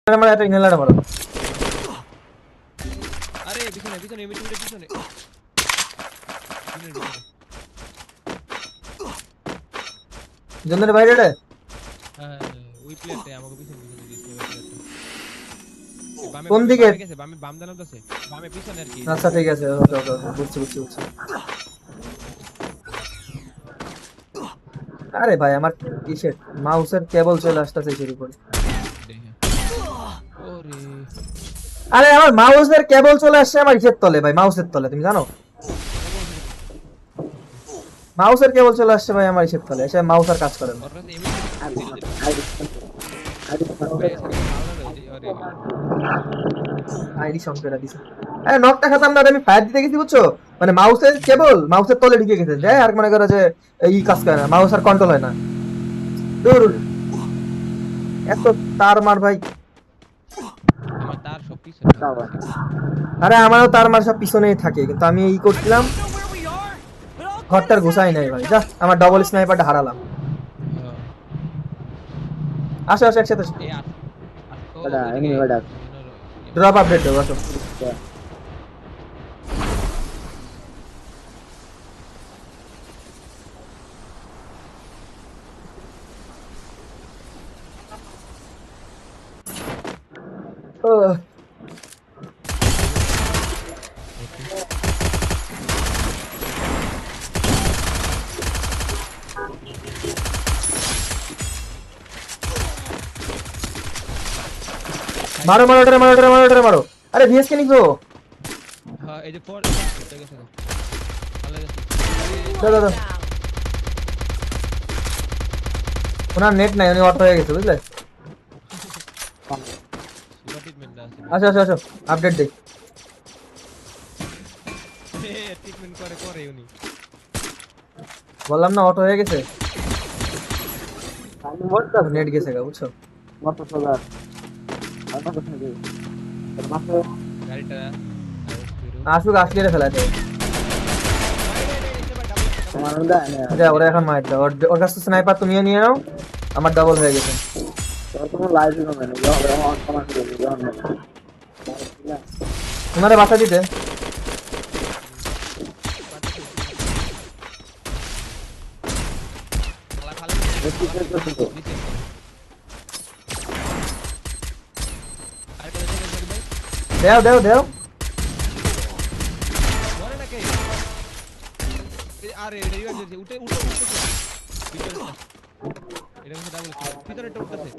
মারা একটা ইনহেলার মারো। আরে পিছনে পিছনে মিটুরে পিছনে জন্দের বাইরে রে। হ্যাঁ ওই প্লেয়ারটা আমাকে পিছনে পিছনে দিয়েছে ওই প্লেয়ারটা বামে কোন বামে দিকে? বামে গেছে বামে বাম দানাতে বামে পিছনে আর কি আচ্ছা ঠিক আছে, ওকে ওকে ওকে, বুঝছি বুঝছি বুঝছি। আরে ভাই আমার কিসের মাউসের কেবল চলে আসতেছে শুরু করে। ওরে আরে আমার মাউসের কেবল চলে আসছে আমার ইসের তলে ভাই, মাউসের তলে, তুমি জানো? মাউসের কেবল চলে আসছে ভাই আমার ইসের তলে, এসে মাউস আর কাজ করে না। ওর কাছে আইডি সংকেরা দিছে। আরে নকটা খাতাম না, আমি ফায়ার দিতে গেছি বুঝছো, মানে মাউসের কেবল মাউসের তলে ঢুকে গেছে যে, আর মনে করো যে এই কাজ করে না, মাউস আর কন্ট্রোল হয় না। দূর এত তার মার ভাই। আমার তার সব পিছনে আরে আমারও তার মার সব পিছনেই থাকে, কিন্তু আমি এই করছিলাম ঘরটার ঘুষাই নাই ভাই। যা আমার ডবল স্নাইপারটা হারালাম। আসো আসো একসাথে আসো। এই ও Bada, ini ওদিকে bada. ড্রপ আপডেট দেবো আসো। Ya. আহ, মারো মারো ওটারে, মারো ওটারে, মারো ওটারে, মারো। আরে ভিএস কে নিছো? হ্যাঁ এই যে ফোর এটা গেছে ভালো গেছে দাও দাও দাও। ওনার নেট নাই, উনি অটো হয়ে গেছে বুঝলে। সুপার ট্রিটমেন্ট আছে আসো আসো আসো, আপডেট দেই। ট্রিটমেন্ট করে করে উনি বললাম না অটো হয়ে গেছে, Kamu motor, নেট গেছে গা বুঝছো। motor solar. Apa kesana dia? Termasuk গাড়িটা আসুক, আসলে ফেলাই দেয়। kemana udah ya? যা ওরা এখন মার দাও, ওর কাছে স্নাইপার তুমিও নিয়ে নাও, আমার ডাবল হয়ে গেছে। Kalau kamu live juga mana? Jangan sama sekali, jangan. ওনারে বাঁচা দিতে। খালা খালা Itu itu. আর কোন জায়গায় ভাই দেও দেও দেও। মরে নাকি আরে এটা রিভাইভ দিয়েছে উঠে উঠে উঠে ভিতরে এটা হচ্ছে ডাবল ভিতরে একটা উঠতেছে